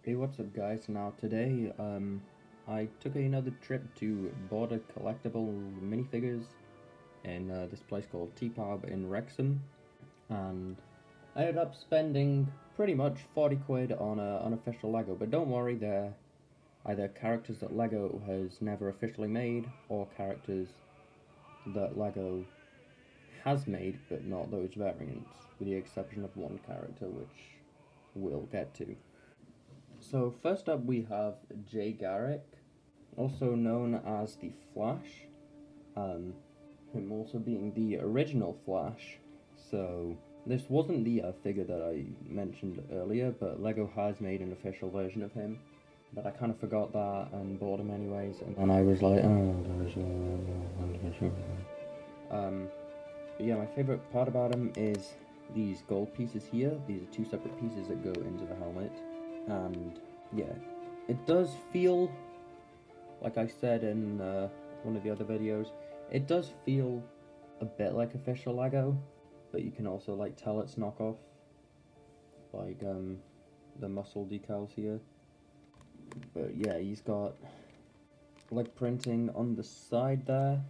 Hey, what's up guys? Now today, I took another trip to Border Collectible minifigures in this place called T-Pub in Wrexham, and I ended up spending pretty much 40 quid on unofficial Lego, but don't worry, they're either characters that Lego has never officially made, or characters that Lego has made, but not those variants, with the exception of one character, which we'll get to. So first up we have Jay Garrick, also known as the Flash, him also being the original Flash. So this wasn't the figure that I mentioned earlier, but Lego has made an official version of him. But I kind of forgot that and bought him anyways, and then I was like, oh, but yeah, my favorite part about him is these gold pieces here. These are two separate pieces that go into the helmet, and yeah, it does feel, like I said in one of the other videos, it does feel a bit like official Lego, but you can also like tell it's knockoff, like the muscle decals here. But yeah, he's got like printing on the side there.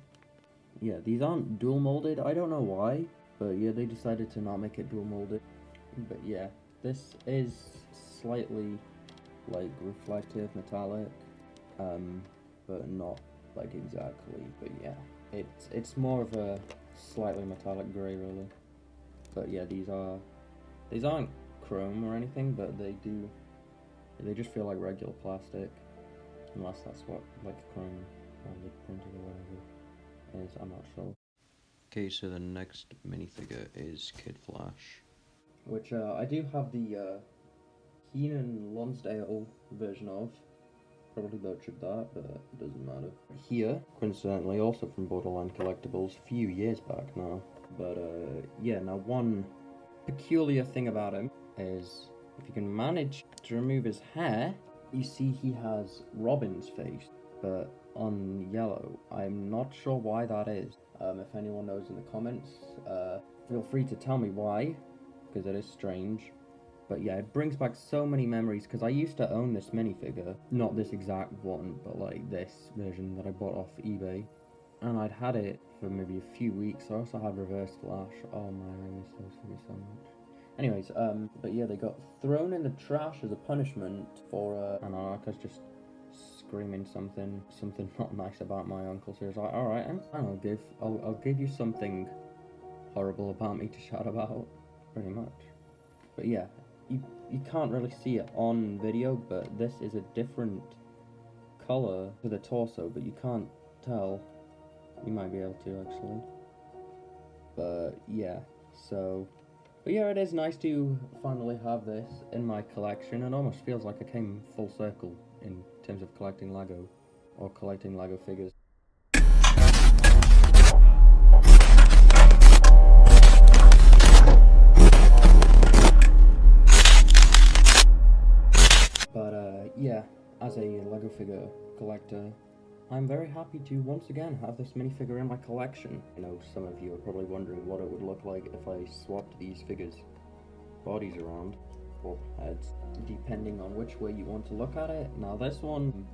Yeah, these aren't dual molded, I don't know why, but yeah, they decided to not make it dual molded. But yeah, this is slightly like reflective metallic, but not like exactly. But yeah, it's more of a slightly metallic grey really. But yeah, these aren't chrome or anything, but they just feel like regular plastic, unless that's what like chrome or like printed or whatever is. I'm not sure. Okay, so the next minifigure is Kid Flash, which I do have the Keenan Lonsdale version of. Probably butchered that, but it doesn't matter. Here, coincidentally, also from Borderland Collectibles, a few years back now. But yeah, now one peculiar thing about him is if you can manage to remove his hair, you see he has Robin's face, but on yellow. I'm not sure why that is. If anyone knows in the comments, feel free to tell me why, because it is strange. But yeah, it brings back so many memories, because I used to own this minifigure. Not this exact one, but like this version that I bought off eBay. And I'd had it for maybe a few weeks. I also had Reverse Flash. Oh man, I miss those figures so much. Anyways, but yeah, they got thrown in the trash as a punishment for, and Anarka's just screaming something not nice about my uncle. So he was like, alright, I'll give you something horrible about me to shout about, pretty much. But yeah, you can't really see it on video, but this is a different color to the torso, but you can't tell. You might be able to actually. But yeah, but yeah, it is nice to finally have this in my collection. It almost feels like I came full circle in terms of collecting Lego, or collecting Lego figures. But yeah, as a Lego figure collector, I'm very happy to once again have this minifigure in my collection. You know, some of you are probably wondering what it would look like if I swapped these figures' bodies around, or heads, depending on which way you want to look at it. Now this one,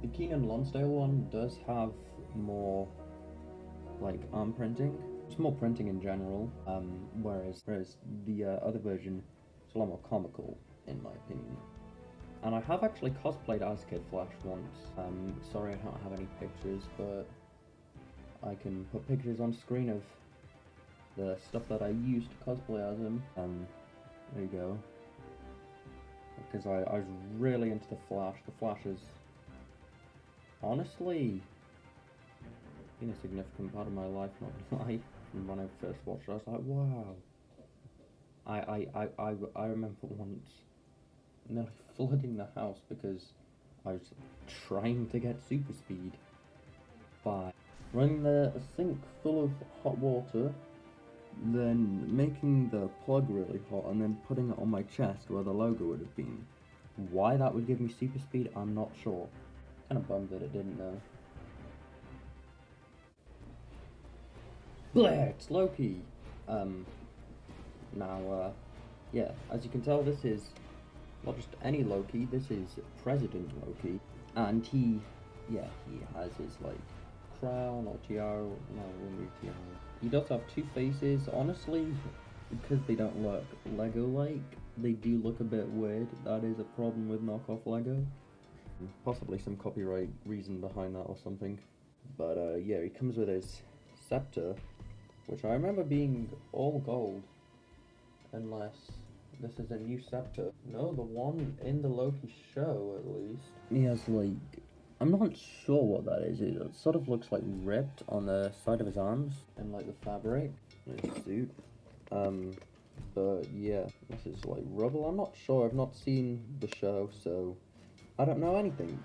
the Keenan Lonsdale one, does have more like arm printing. It's more printing in general, whereas the other version is a lot more comical, in my opinion. And I have actually cosplayed as Kid Flash once. Sorry I don't have any pictures, but I can put pictures on screen of the stuff that I used to cosplay as him. There you go. Because I was really into the Flash. The Flash is honestly been a significant part of my life, not gonna lie. From when I first watched it, I was like, wow. I remember once nearly flooding the house because I was trying to get super speed by running a sink full of hot water, then making the plug really hot, and then putting it on my chest where the logo would have been. Why that would give me super speed, I'm not sure. Kind of bummed that it didn't though. Blah, it's Loki! Now, yeah, as you can tell, this is not just any Loki, this is President Loki, and he has his, like, crown or tiara, no, it wouldn't be tiara. He does have two faces, honestly, because they don't look Lego-like, they do look a bit weird. That is a problem with knockoff Lego. Possibly some copyright reason behind that or something. But yeah, he comes with his scepter, which I remember being all gold, unless this is a new scepter. No, the one in the Loki show, at least. He has, like, I'm not sure what that is. It sort of looks like ripped on the side of his arms, and like the fabric in his suit. But yeah, this is like rubble. I'm not sure. I've not seen the show, so I don't know anything.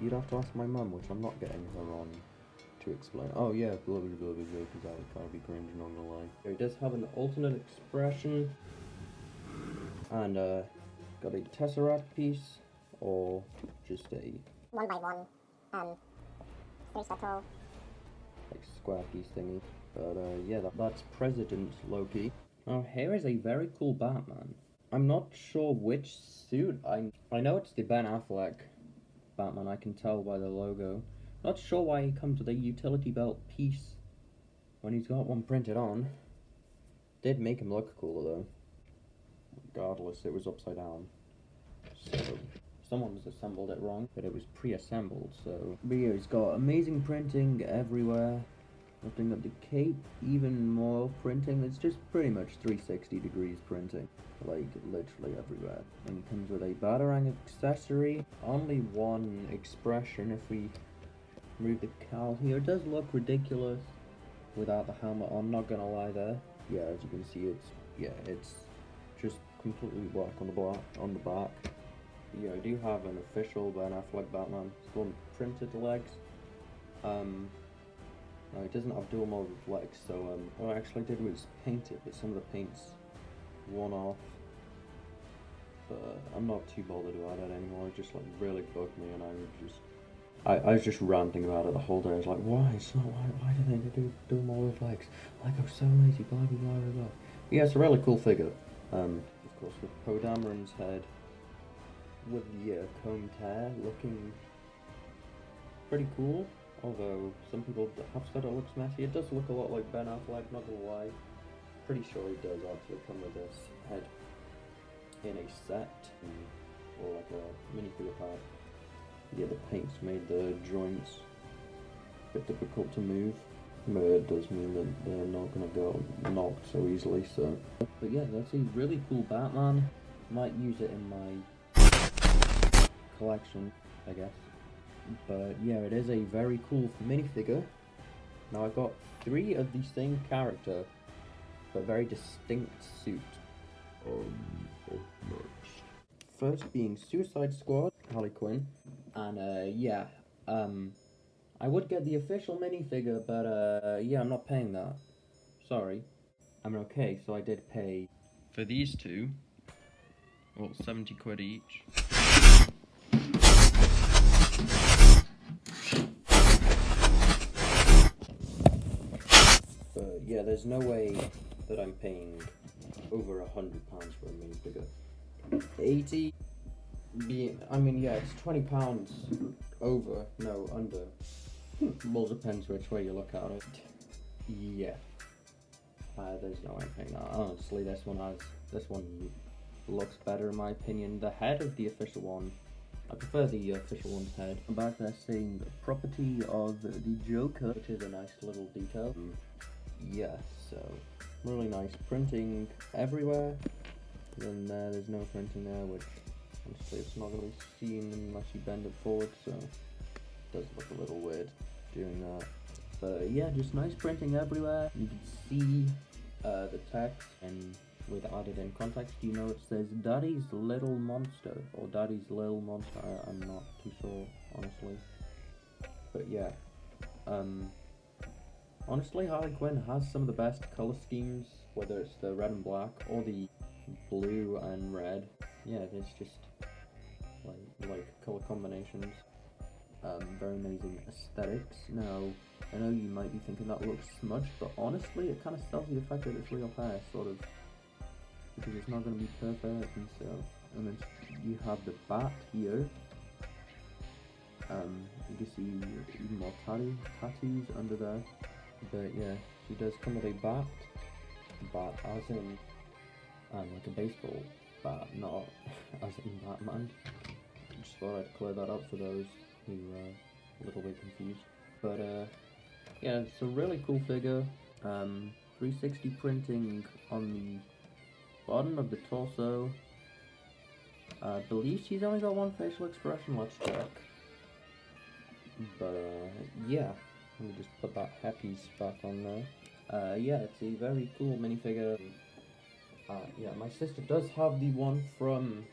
You'd have to ask my mum, which I'm not getting her on to explain. Oh yeah, blah blah blah blah blah, because that would kind of be cringe, not gonna lie. He does have an alternate expression, and got a Tesseract piece, or just a 1x1, 3 circle, like square piece thingy. But yeah, that's President Loki. Now here is a very cool Batman. I'm not sure which suit. I know it's the Ben Affleck Batman. I can tell by the logo. Not sure why he comes with a utility belt piece when he's got one printed on. Did make him look cooler though. Regardless, it was upside down. So someone's assembled it wrong, but it was pre-assembled, so. But yeah, he's got amazing printing everywhere. Lifting up the cape, even more printing. It's just pretty much 360 degrees printing, like literally everywhere. And it comes with a Batarang accessory. Only one expression if we remove the cowl here. It does look ridiculous without the helmet on, not gonna lie there. Yeah, as you can see, it's just completely black on the back. Yeah, I do have an official Ben Affleck Batman. It's one printed legs. No, it doesn't have dual mode legs, so what I actually did was paint it, but some of the paint's worn off. But I'm not too bothered about it anymore. It just like really bugged me, and I was just ranting about it the whole day. I was like, why? It's not why do they do dual mode legs? Lego's so lazy, blah blah blah blah. Yeah, it's a really cool figure. Of course, with Poe Dameron's head, with the combed hair, looking pretty cool. Although some people have said it looks messy. It does look a lot like Ben Affleck, not gonna lie. Pretty sure he does actually come with this head in a set, or like a minifigure pack. Yeah, the paint's made the joints a bit difficult to move. But it does mean that they're not gonna go knocked so easily, so. But yeah, that's a really cool Batman. Might use it in my collection, I guess. But yeah, it is a very cool minifigure. Now I've got 3 of the same character, but very distinct suit. Up next. First being Suicide Squad, Harley Quinn, and yeah, I would get the official minifigure, but yeah, I'm not paying that. Sorry. I mean, okay, so I did pay for these 2, well, 70 quid each. But yeah, there's no way that I'm paying over £100 for a minifigure. 80 being, I mean, yeah, it's £20 over, no, under. Well, depends which way you look at it. Yeah. There's no way I'm paying that. Honestly, this one looks better in my opinion. The head of the official one, I prefer the official one's head. I'm back there saying the property of the Joker, which is a nice little detail. Yeah, so really nice printing everywhere. Then there's no printing there, which honestly it's not going to be seen unless you bend it forward, so it does look a little weird doing that. But yeah, just nice printing everywhere. You can see the text, and with added in context, you know it says Daddy's Little Monster, or Daddy's Little Monster. I'm not too sure, honestly. But yeah, honestly, Harley Quinn has some of the best color schemes, whether it's the red and black or the blue and red. Yeah, it's just like color combinations. Very amazing aesthetics. Now, I know you might be thinking that looks smudged, but honestly, it kind of sells the effect that it's real hair, sort of, because it's not going to be perfect and stuff. and then you have the bat here. You can see even more tattoos under there. But yeah, she does come with a bat as in like a baseball bat, not as in Batman. Just thought I'd clear that up for those who are a little bit confused. But yeah, it's a really cool figure. 360 printing on the bottom of the torso. I believe she's only got one facial expression, let's check. But yeah, let me just put that happy back on there. Yeah, it's a very cool minifigure. Yeah, my sister does have the one from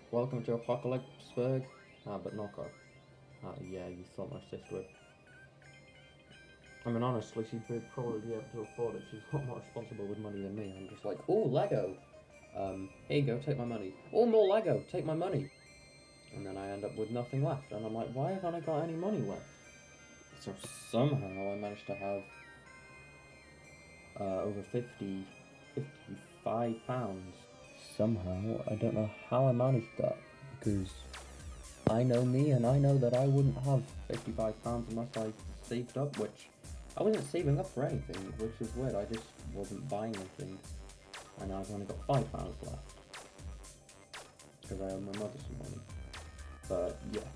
Welcome to Apocalypseburg, but not her. Yeah, you thought my sister would. I mean, honestly, she'd probably be able to afford it. She's a lot more responsible with money than me. I'm just like, oh, Lego! Here you go, take my money. Oh, more Lego, take my money! And then I end up with nothing left, and I'm like, why haven't I got any money left? So somehow I managed to have over 55 pounds. Somehow, I don't know how I managed that, because I know me, and I know that I wouldn't have 55 pounds unless I saved up, which I wasn't saving up for anything, which is weird. I just wasn't buying anything, and I've only got 5 pounds left, because I owe my mother some money. But yeah,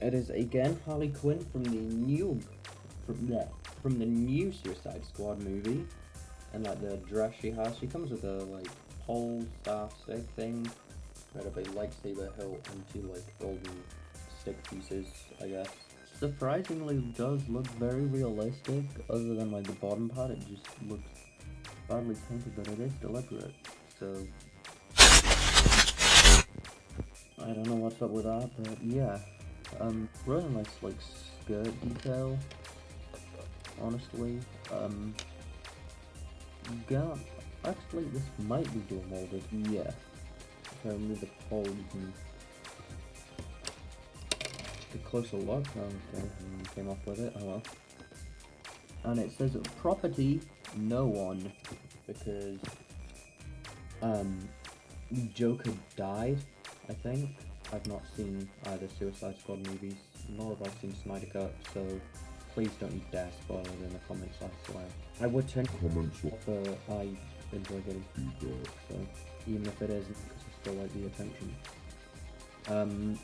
it is again Harley Quinn from the new Suicide Squad movie, and like the dress she has, she comes with a like pole staff stick thing, made up a lightsaber hilt and two like golden stick pieces, I guess. Surprisingly, does look very realistic. Other than like the bottom part, it just looks badly painted, but it is deliberate. So I don't know what's up with that, but yeah. Really nice like skirt detail, honestly. Yeah, actually this might be dual molded, yeah. If I remove the pole, you can get a closer look. Okay, came off with it, oh well. And it says property, no one, because Joker died, I think. I've not seen either Suicide Squad movies, nor have I seen Snyder Cut, so please don't you dare spoil it in the comments, I swear. I would tend to comments, but I enjoy getting feedback, so even if it isn't, because I still like the attention.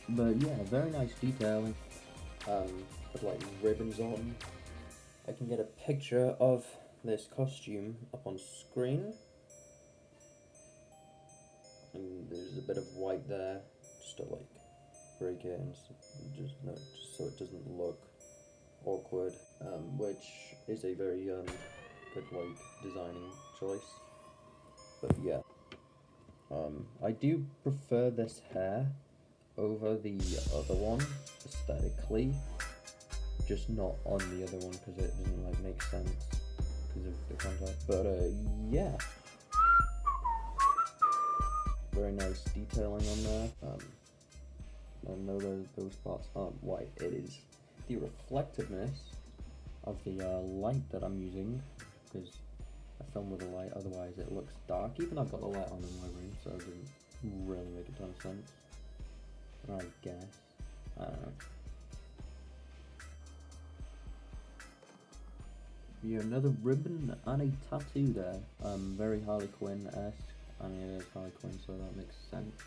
But yeah, very nice detailing, with like ribbons on. I can get a picture of this costume up on screen, and there's a bit of white there, just to like break it and just so it doesn't look awkward, which is a very good like designing choice. But yeah, I do prefer this hair over the other one aesthetically, just not on the other one because it doesn't like make sense because of the contact. But yeah, very nice detailing on there. I know those parts aren't white. It is the reflectiveness of the light that I'm using, because I film with a light, otherwise it looks dark. Even I've got the light on in my room, so it doesn't really make a ton of sense, I guess. I don't know. Yeah, another ribbon and a tattoo there. Very Harley Quinn-esque. I mean, it is Harley Quinn, so that makes sense.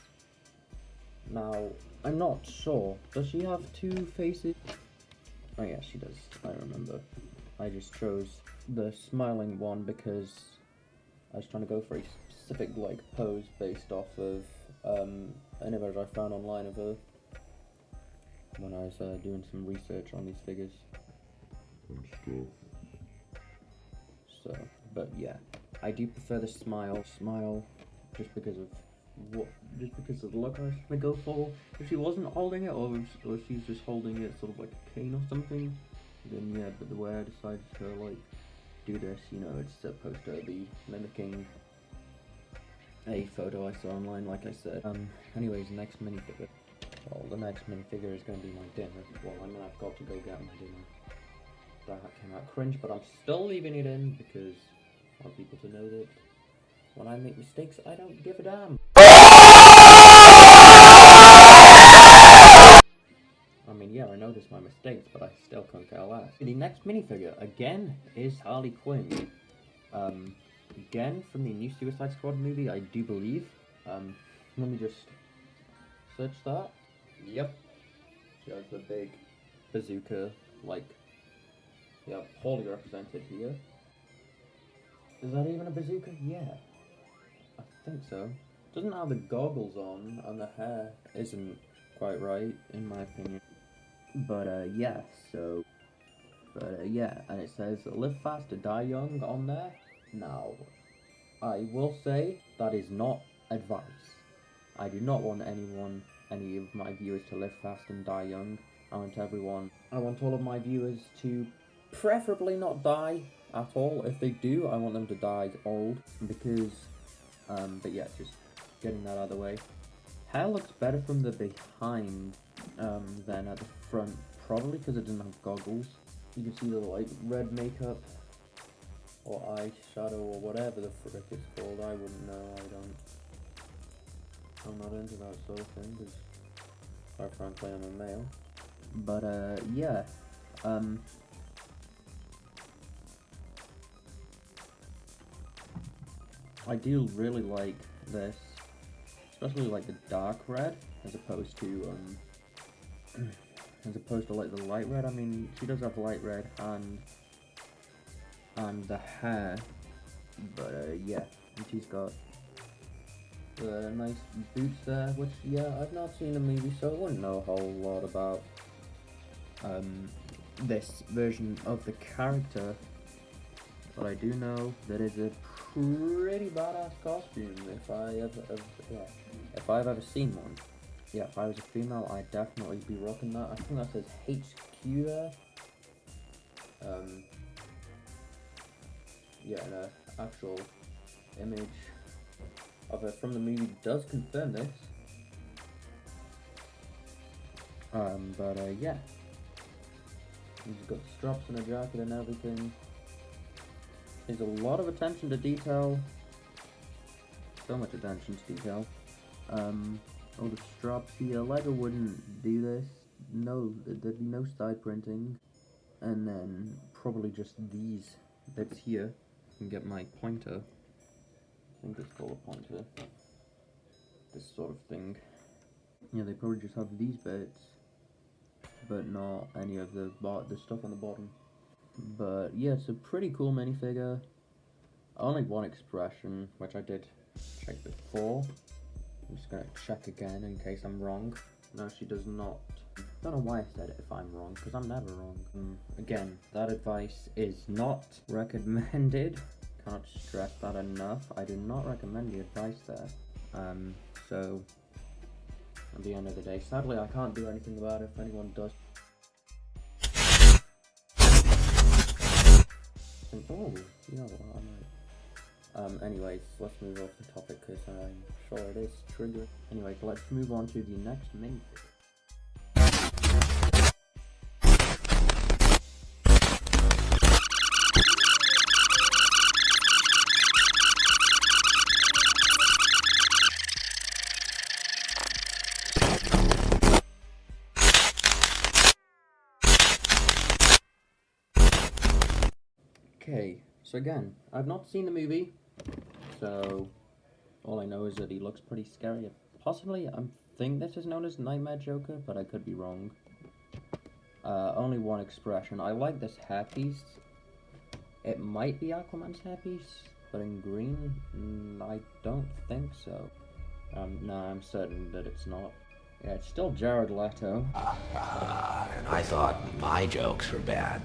Now, I'm not sure. Does she have two faces? Oh yeah, she does. I remember. I just chose the smiling one because I was trying to go for a specific like pose based off of an image I found online of her when I was doing some research on these figures and stuff. So, but yeah, I do prefer the smile just because of the look I was trying to go for. If she wasn't holding it, or she's just holding it sort of like a cane or something, then yeah, but the way I decided to like do this, you know, it's supposed to be mimicking a photo I saw online, like I said. Anyways, next minifigure. Well, the next minifigure is going to be my dinner. Well, I mean, I've got to go get my dinner. That came out cringe, but I'm still leaving it in because I want people to know that when I make mistakes, I don't give a damn. States, but I still couldn't care less. The next minifigure, again, is Harley Quinn. Again, from the new Suicide Squad movie, I do believe. Let me just search that. Yep. She has the big bazooka, like, yeah, poorly represented here. Is that even a bazooka? Yeah. I think so. Doesn't have the goggles on, and the hair isn't quite right, in my opinion. But, yeah, so... But, yeah, and it says, live fast to die young on there. Now, I will say, that is not advice. I do not want any of my viewers to live fast and die young. I want all of my viewers to preferably not die at all. If they do, I want them to die old, because, but yeah, just getting that out of the way. Hair looks better from the behind, than at the front, probably because it doesn't have goggles. You can see the, like, red makeup, or eyeshadow, or whatever the frick it's called. I wouldn't know, I'm not into that sort of thing, because, quite frankly, I'm a male. But, yeah, I do really like this, especially like the dark red, as opposed to, like the light red. I mean, she does have light red and the hair, but, yeah, and she's got nice boots there, which, yeah, I've not seen the movie, so I wouldn't know a whole lot about this version of the character, but I do know that it's a pretty badass costume if I've ever seen one. Yeah, if I was a female, I'd definitely be rocking that. I think that says HQ there. Yeah, an actual image of her from the movie does confirm this. But yeah. He's got straps and a jacket and everything. There's a lot of attention to detail. So much attention to detail. All the straps here. Lego wouldn't do this. No, there'd be no side printing. And then probably just these bits here. I can get my pointer. I think it's called a pointer. This sort of thing. Yeah, they probably just have these bits, but not any of the stuff on the bottom. But yeah, it's a pretty cool minifigure. Only one expression, which I did check before. I'm just gonna check again in case I'm wrong. No, she does not. Don't know why I said it if I'm wrong, because I'm never wrong. Again, that advice is not recommended. Can't stress that enough. I do not recommend the advice there. So at the end of the day, sadly, I can't do anything about it. If anyone does. Oh, you know what, I might. Anyways, let's move off the topic because I'm sure it is triggering. Anyway, let's move on to the next minifigure. Okay, so again, I've not seen the movie, so all I know is that he looks pretty scary. Possibly, I think this is known as Nightmare Joker, but I could be wrong. Only one expression. I like this hairpiece. It might be Aquaman's hairpiece, but in green, I don't think so. No, I'm certain that it's not. Yeah, it's still Jared Leto. And I thought my jokes were bad.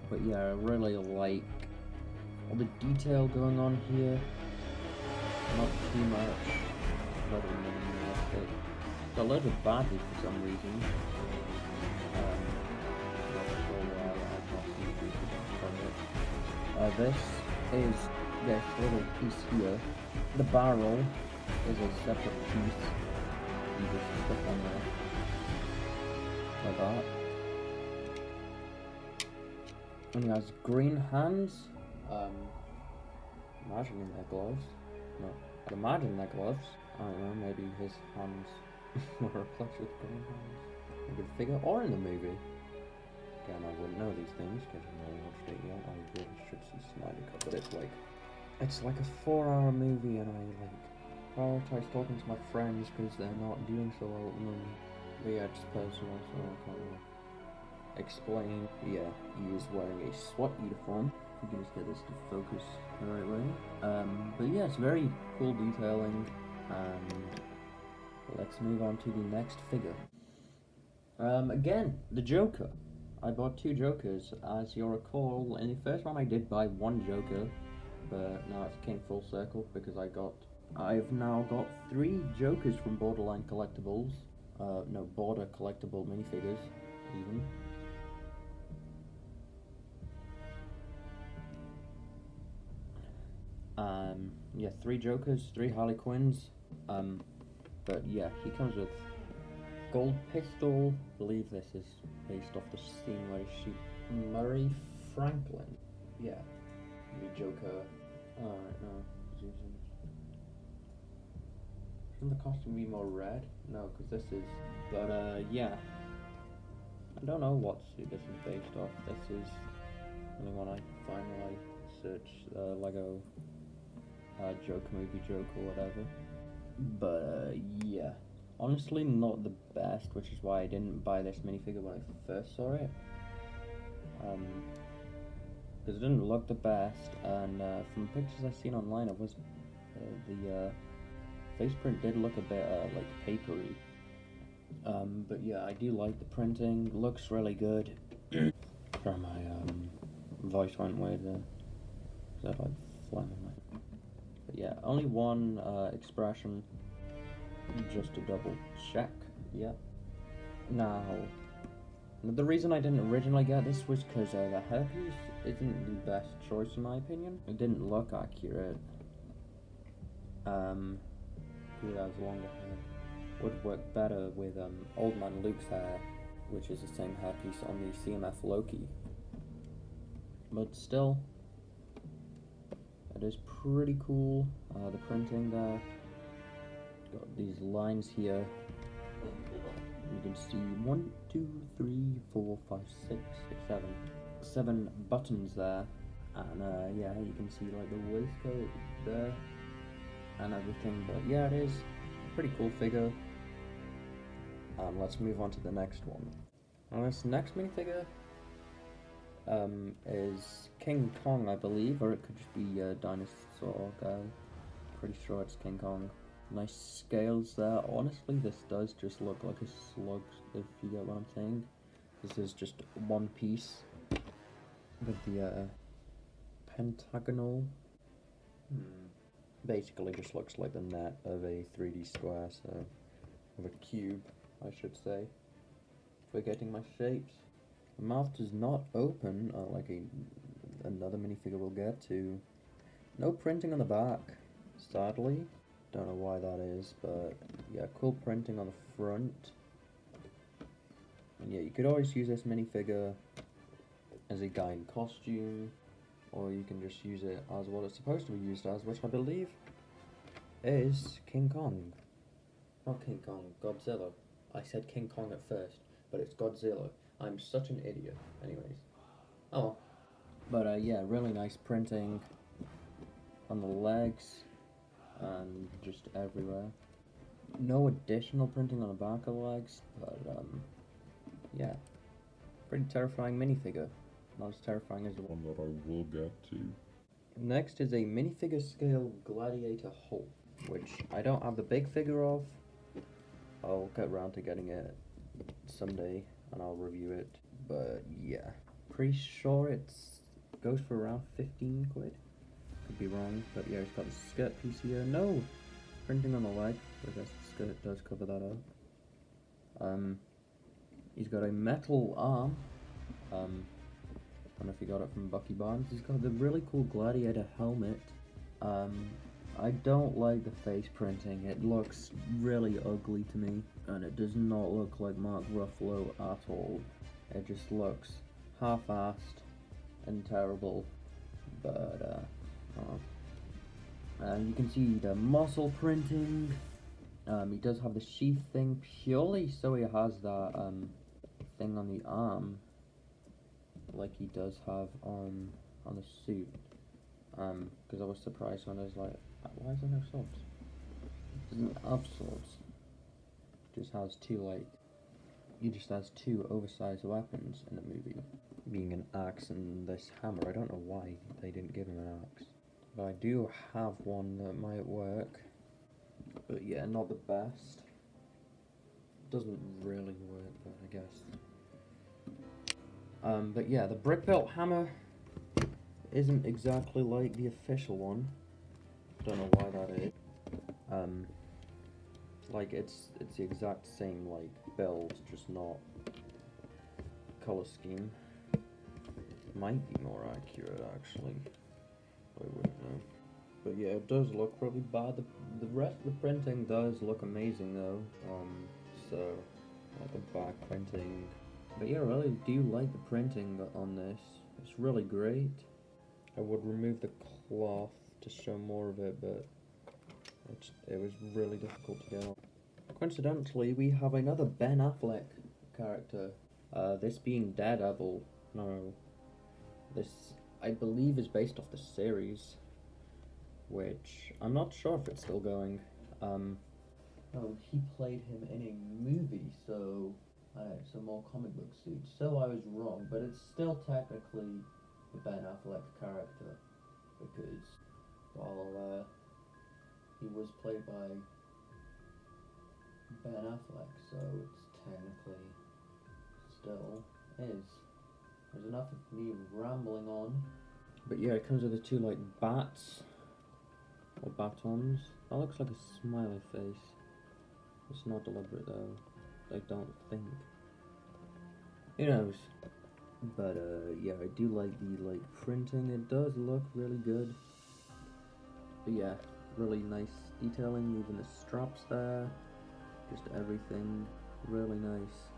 But yeah, I really like all the detail going on here. Not too much. Not minimalistic. Got loads of badges for some reason. Not sure why I've not seen anything from it. This is this little piece here. The barrel is a separate piece. You just click on there. Like that. And he has green hands. Imagining they're gloves. No, I'd imagine they're gloves. I don't know, maybe his hands were replaced with green hands. I could figure, or in the movie. Again, I wouldn't know these things because I've not watched it yet. I really should see Snyder Cut, but it's like a 4-hour movie, and I like prioritize talking to my friends because they're not doing so well at the moment. But yeah, just personal, so I can't explain. Yeah, he is wearing a SWAT uniform. If we can just get this to focus the right way. But yeah, it's very cool detailing, and let's move on to the next figure. Again, the Joker. I bought 2 Jokers. As you'll recall, in the first one I did buy 1 Joker, but now it came full circle because I've now got 3 Jokers from Borderline Collectibles. No, Border Collectible minifigures, even. Yeah, 3 Jokers, 3 Harley Quinns. But yeah, he comes with gold pistol. I believe this is based off the scene where he shoots Murray Franklin. Yeah, the Joker. Alright, no. Shouldn't the costume be more red? No, because this is. But yeah. I don't know what suit this is based off. This is the only one I find when I search Lego Joker movie joke or whatever. But yeah, honestly not the best, which is why I didn't buy this minifigure when I first saw it. Because it didn't look the best, and from pictures I've seen online, it was the face print did look a bit like papery. But yeah, I do like the printing. Looks really good. Sorry, my voice went weird there. Is that like phlegm in my? But yeah, only one expression, just to double check. Yeah. Now, the reason I didn't originally get this was because the hairpiece isn't the best choice in my opinion. It didn't look accurate. Who has longer hair would work better with Old Man Luke's hair, which is the same hairpiece on the CMF Loki. But still, it is pretty cool. The printing there. Got these lines here. You can see 1, 2, 3, 4, 5, 6, 7. 7 buttons there. And yeah, you can see like the waistcoat there and everything. But yeah, it is a pretty cool figure. Let's move on to the next one. Now this next minifigure is King Kong, I believe, or it could just be a dinosaur guy. Pretty sure it's King Kong. Nice scales there. Honestly, this does just look like a slug, if you get what I'm saying. This is just one piece with the pentagonal. Basically just looks like the net of a 3D square, so of a cube, I should say. Forgetting my shapes. The mouth does not open like another minifigure we'll get to. No printing on the back, sadly. Don't know why that is, but yeah, cool printing on the front. And yeah, you could always use this minifigure as a guy in costume, or you can just use it as what it's supposed to be used as, which I believe is King Kong. Not King Kong, Godzilla. I said King Kong at first, but it's Godzilla. I'm such an idiot. Anyways. Oh. But yeah, really nice printing on the legs and just everywhere. No additional printing on the back of the legs, but yeah. Pretty terrifying minifigure. Not as terrifying as the one that I will get to. Next is a minifigure scale Gladiator Hulk, which I don't have the big figure of. I'll get around to getting it someday and I'll review it. But yeah, pretty sure it goes for around 15 quid. Could be wrong, but yeah, it's got the skirt piece here. No printing on the leg, but I guess the skirt does cover that up. He's got a metal arm. I don't know if he got it from Bucky Barnes. He's got the really cool Gladiator helmet. I don't like the face printing. It looks really ugly to me, and it does not look like Mark Ruffalo at all. It just looks half-assed and terrible, but you can see the muscle printing. He does have the sheath thing purely so he has that thing on the arm like he does have on the suit. Because I was surprised when I was like, why is there no swords? He doesn't have swords. Just has he just has two oversized weapons in the movie, being an axe and this hammer. I don't know why they didn't give him an axe, but I do have one that might work. But yeah, not the best. Doesn't really work, but I guess. But yeah, the brick built hammer isn't exactly like the official one. Don't know why that is. Like it's the exact same like build, just not color scheme. Might be more accurate actually. I wouldn't know. But yeah, it does look really bad. The rest of the printing does look amazing though. So like the back printing. But yeah, I really do like the printing on this. It's really great. I would remove the cloth to show more of it, but it was really difficult to get on. Coincidentally, we have another Ben Affleck character. This being Daredevil. No, this I believe is based off the series, which I'm not sure if it's still going. Oh, he played him in a movie, so it's a more comic book suit. So I was wrong, but it's still technically the Ben Affleck character because, well, he was played by Ben Affleck, so it's technically still is. There's enough of me rambling on. But yeah, it comes with the two like bats or batons. That looks like a smiley face. It's not deliberate though. I don't think. Who knows? But yeah, I do like the printing. It does look really good. But yeah, really nice detailing. Even the straps there, just everything, really nice.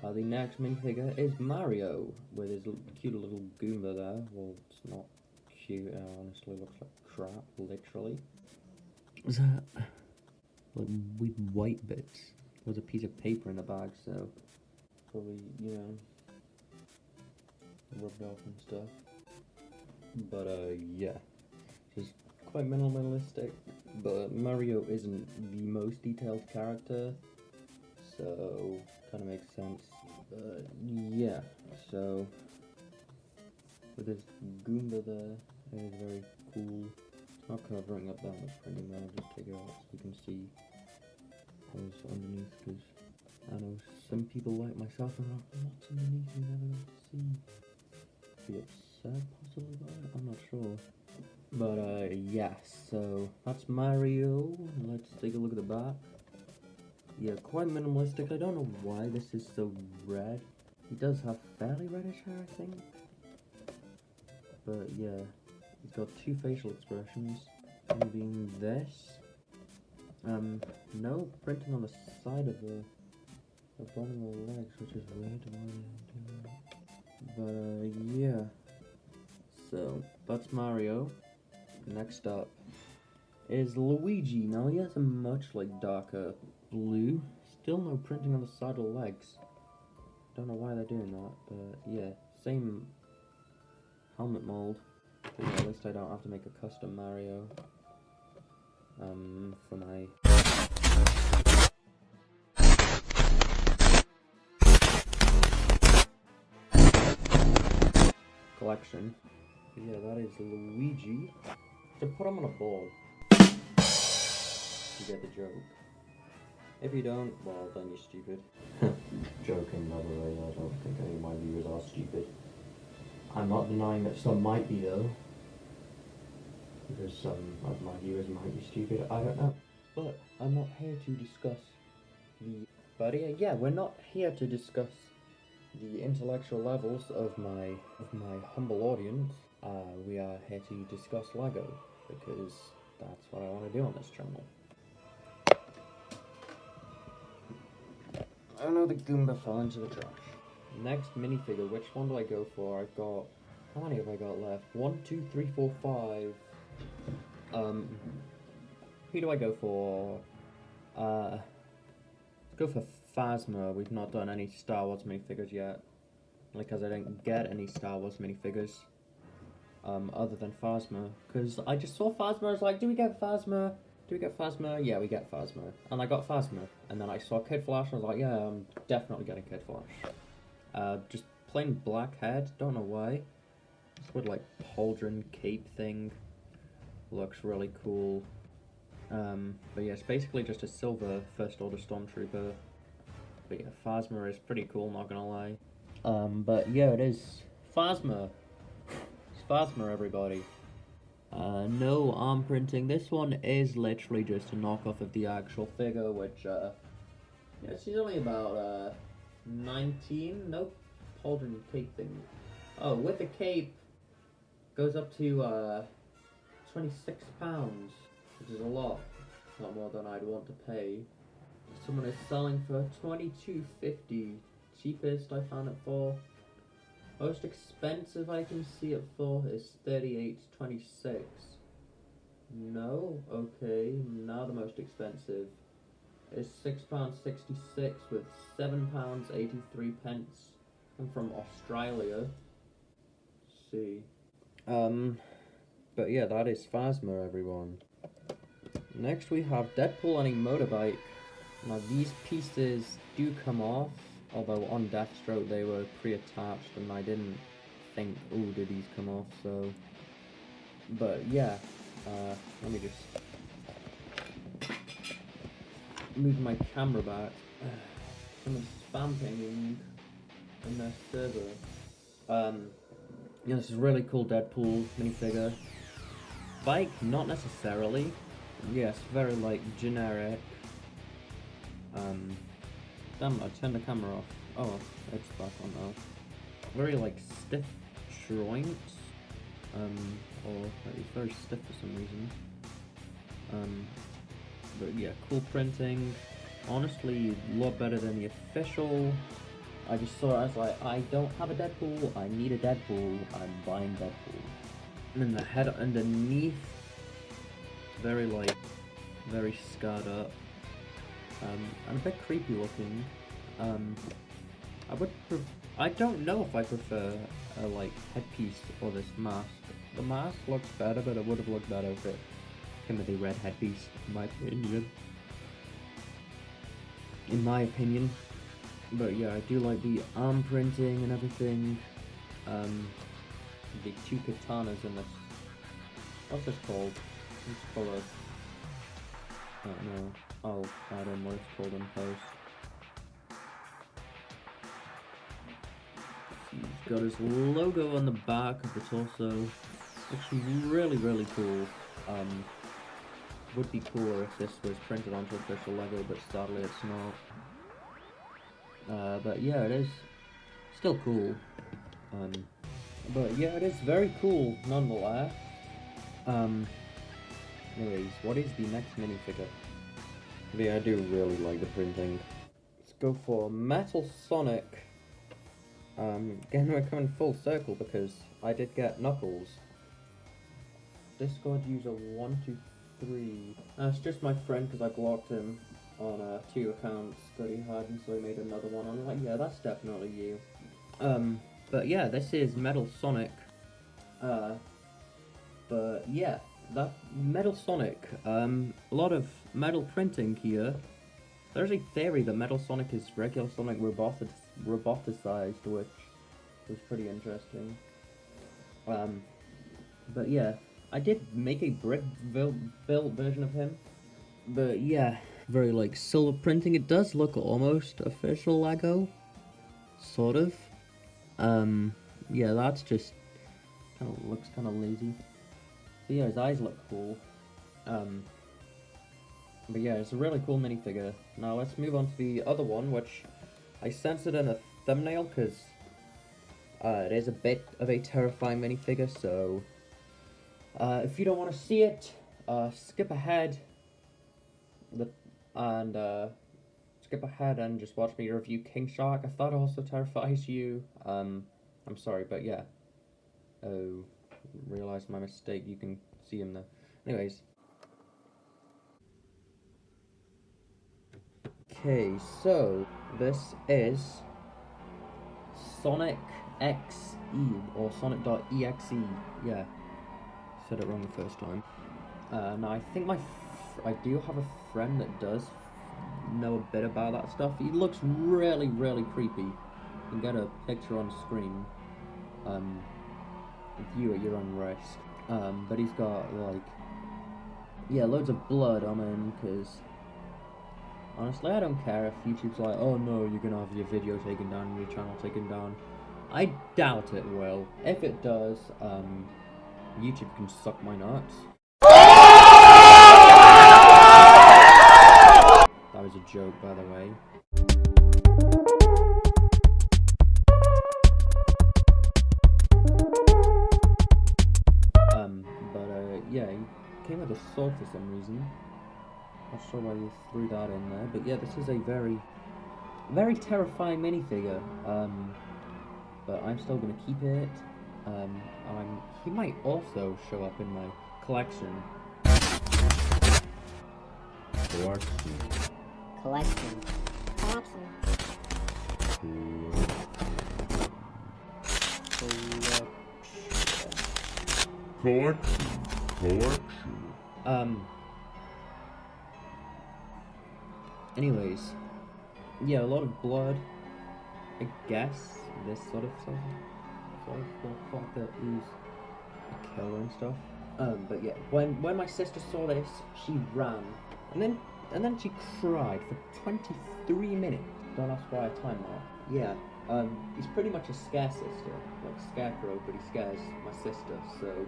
The next minifigure is Mario with his cute little Goomba there. Well, it's not cute. It honestly looks like crap, literally. Is that like with white bits? There's a piece of paper in the bag, so probably, you know, rubbed off and stuff. But yeah, just quite minimalistic. But Mario isn't the most detailed character, so kind of makes sense. But yeah, so with this Goomba there, it is very cool. It's not covering up that much printing, I'll just take it out so you can see what's underneath, because I know some people like myself are like, what's underneath, we never got to see. Be upset possibly by it, I'm not sure. But yeah, so that's Mario. Let's take a look at the back. Yeah, quite minimalistic. I don't know why this is so red. He does have fairly reddish hair, I think. But yeah, he's got two facial expressions. One being this. No printing on the side of the bottom of the legs, which is weird. But yeah. So that's Mario. Next up is Luigi. Now he has a much darker blue. Still no printing on the side of the legs. Don't know why they're doing that, but yeah, same helmet mold. But yeah, at least I don't have to make a custom Mario. For my collection. But yeah, that is Luigi. To put him on a ball. You get the joke. If you don't, well, then you're stupid. Joking, by the way, I don't think any of my viewers are stupid. I'm not denying that some might be, though. Because some of my viewers might be stupid, I don't know. But I'm not here to discuss the... But yeah, we're not here to discuss the intellectual levels of my humble audience. We are here to discuss LEGO, because that's what I want to do on this channel. Oh no, the Goomba fell into the trash. Next minifigure, which one do I go for? I've got... How many have I got left? 1, 2, 3, 4, 5. Who do I go for? Let's go for Phasma. We've not done any Star Wars minifigures yet. because I didn't get any Star Wars minifigures, other than Phasma, because I just saw Phasma, I was like, do we get Phasma? Do we get Phasma? Yeah, we get Phasma. And I got Phasma. And then I saw Kid Flash, and I was like, yeah, I'm definitely getting Kid Flash. Just plain black head, don't know why. This wood, like, pauldron cape thing looks really cool. But yeah, it's basically just a silver First Order Stormtrooper. But yeah, Phasma is pretty cool, not gonna lie. But yeah, it is Phasma. It's Phasma, everybody. No arm printing. This one is literally just a knockoff of the actual figure, which, yeah, she's only about, 19. Nope. Pauldron cape thing. Oh, with the cape, goes up to, 26 pounds, which is a lot. Not more than I'd want to pay. Someone is selling for $22.50. Cheapest I found it for. Most expensive I can see it for is $38.26. No? Okay, now the most expensive is £6.66 with £7.83 pence. I'm from Australia. Let's see. But yeah, that is Phasma, everyone. Next we have Deadpool on a motorbike. Now these pieces do come off, although on Deathstroke they were pre-attached and I didn't think, oh, did these come off, so... But yeah, let me just move my camera back. Someone's spam pinging in their server. Yeah, this is really cool Deadpool minifigure. Bike, not necessarily. Yes, very like generic. Damn, I turned the camera off. Oh, it's back on now. Very like stiff joints. Or it's very stiff for some reason. But yeah, cool printing. Honestly, a lot better than the official. I just saw it, I was like, I don't have a Deadpool, I need a Deadpool, I'm buying Deadpool. And then the head underneath, very like, very scarred up, and a bit creepy looking. I don't know if I prefer a like headpiece or this mask. The mask looks better, but it would have looked better if it came with a red headpiece, in my opinion. But yeah, I do like the arm printing and everything. The two katanas in this. What's this called? It's called I don't know. I'll add in what it's called in post. He's got his logo on the back of the torso. Actually really, really cool. Would be cooler if this was printed onto official Lego, but sadly it's not. But yeah, it is still cool. But yeah, it is very cool nonetheless. Anyways, what is the next minifigure? Yeah, I do really like the printing. Let's go for Metal Sonic. Again, we're coming full circle because I did get Knuckles. Discord user 123. It's just my friend because I blocked him on 2 accounts that he had, and so he made another one. I'm like, yeah, that's definitely you. But yeah, this is Metal Sonic. But yeah, that Metal Sonic. A lot of metal printing here. There's a theory that Metal Sonic is regular Sonic roboticized, which was pretty interesting. But yeah, I did make a brick-built version of him. But yeah, very like silver printing. It does look almost official Lego, sort of. Yeah, that's just kind of looks kind of lazy. But yeah, his eyes look cool. But yeah, it's a really cool minifigure. Now let's move on to the other one, which I censored in a thumbnail because it is a bit of a terrifying minifigure. So if you don't want to see it, skip ahead. Skip ahead and just watch me review King Shark. If that also terrifies you, I'm sorry, but yeah. Oh, realized my mistake. You can see him there. Anyways. Okay, so this is Sonic .exe or Sonic.exe. Yeah, said it wrong the first time. Now I think I do have a friend that does know a bit about that stuff. He looks really, really creepy. You can get a picture on screen. View at your own risk. But he's got like, yeah, loads of blood on him. Because honestly, I don't care if YouTube's like, oh no, you're gonna have your video taken down and your channel taken down. I doubt it will. If it does, YouTube can suck my nuts. That was a joke, by the way. Yeah, he came with a sword for some reason. Not sure why you threw that in there, but yeah, this is a very, very terrifying minifigure. But I'm still gonna keep it. He might also show up in my collection. Collection. Collection. Anyways, yeah, a lot of blood. I guess this sort of stuff. Sort of the fact that he's a killer and stuff. But yeah, when my sister saw this, she ran, and then she cried for 23 minutes. Don't ask why I timed that. Yeah. He's pretty much a scare sister, like Scarecrow, but he scares my sister, so...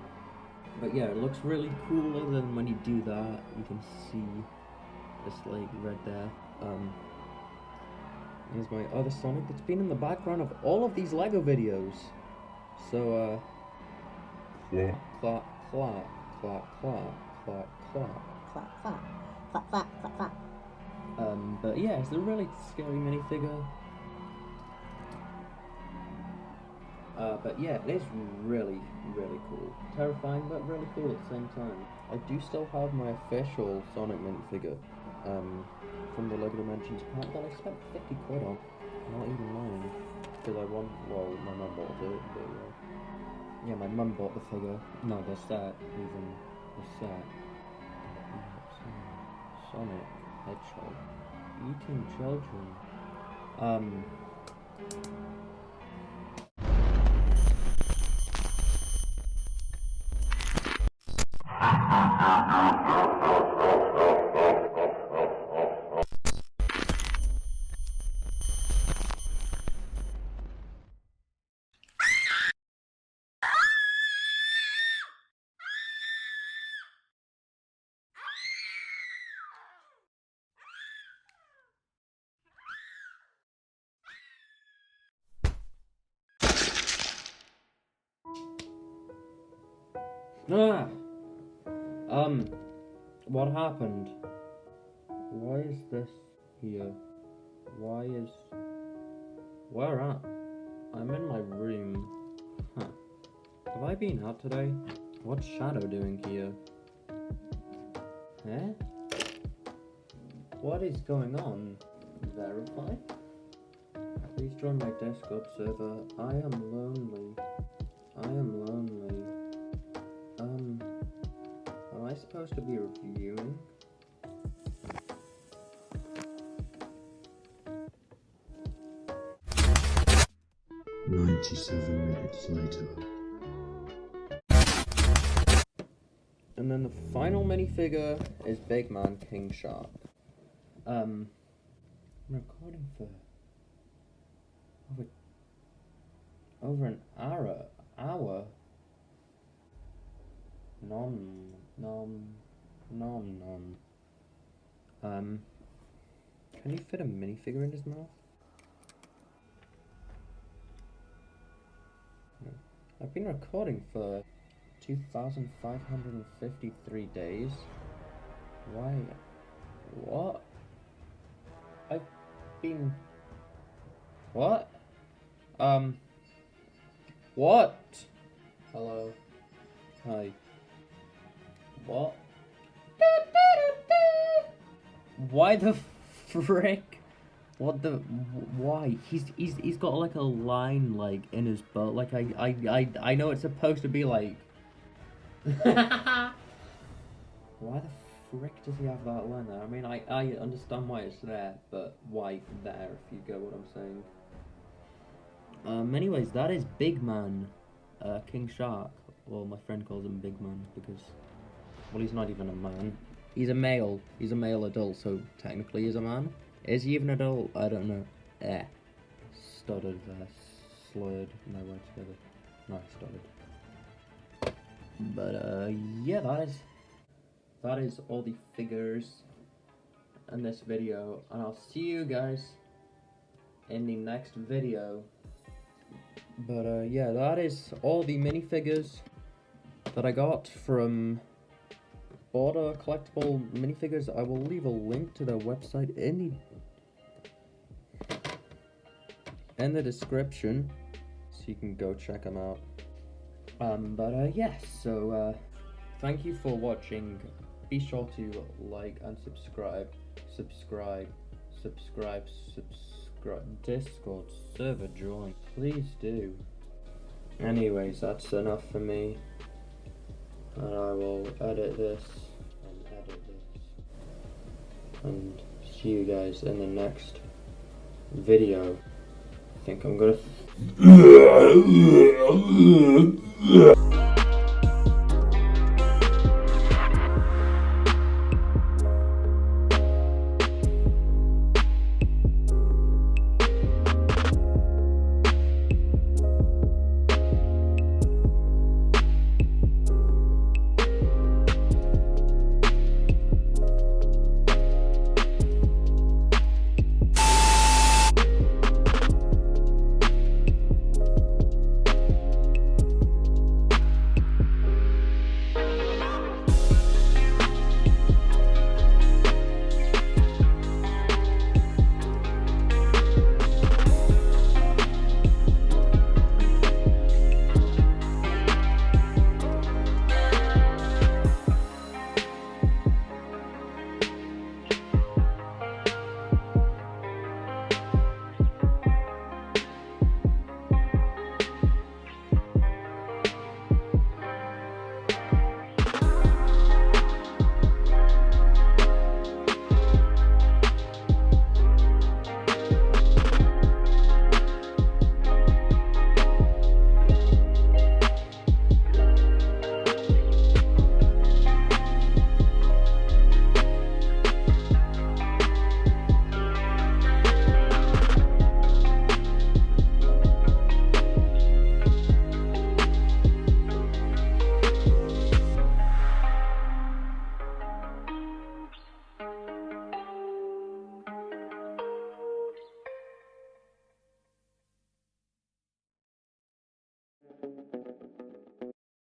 But yeah, it looks really cool, other than when you do that, you can see this, like, red there. Here's my other Sonic that's been in the background of all of these LEGO videos. So, Yeah. clap, clap, clap, clap, clap, clap. Clap, clap. Clap, clap, clap, clap. But yeah, it's a really scary minifigure. But yeah, it is really, really cool. Terrifying, but really cool at the same time. I do still have my official Sonic minifigure, from the LEGO Dimensions pack that I spent 50 quid on. Not even lying. Because my mum bought it, but yeah, my mum bought the figure. No, the set, even. The set. Sonic Hedgehog. Eating children. What happened? Why is this here? Where am I? I'm in my room. Huh. Have I been out today? What's Shadow doing here? Eh? What is going on? Verify? Please join my Discord server. I am lonely. Am I supposed to be reviewing? "97 minutes later." And then the final minifigure is Big Man King Shark. I'm recording for over an hour. Can you fit a minifigure in his mouth? No. I've been recording for 2,553 days. Why? What? I've been... What? What? Hello? Hi. What? Why the frick What the? Why? He's got like a line like in his butt. Like I know it's supposed to be like. Why the frick does he have that line there? I mean, I understand why it's there, but why there? If you get what I'm saying. Anyways, that is Big Man, King Shark. Well, my friend calls him Big Man because, well, he's not even a man. He's a male. He's a male adult, so technically he's a man. Is he even an adult? I don't know. Stuttered there. Slurred my words together. No, I stuttered. But, yeah, that is all the figures in this video. And I'll see you guys in the next video. But, yeah, that is all the minifigures that I got from Border Collectible Minifigures. I will leave a link to their website in the description, so you can go check them out. Yes, so, thank you for watching. Be sure to like and subscribe. Discord server join. Please do. Anyways, that's enough for me. And I will edit this. And see you guys in the next video. I think I'm gonna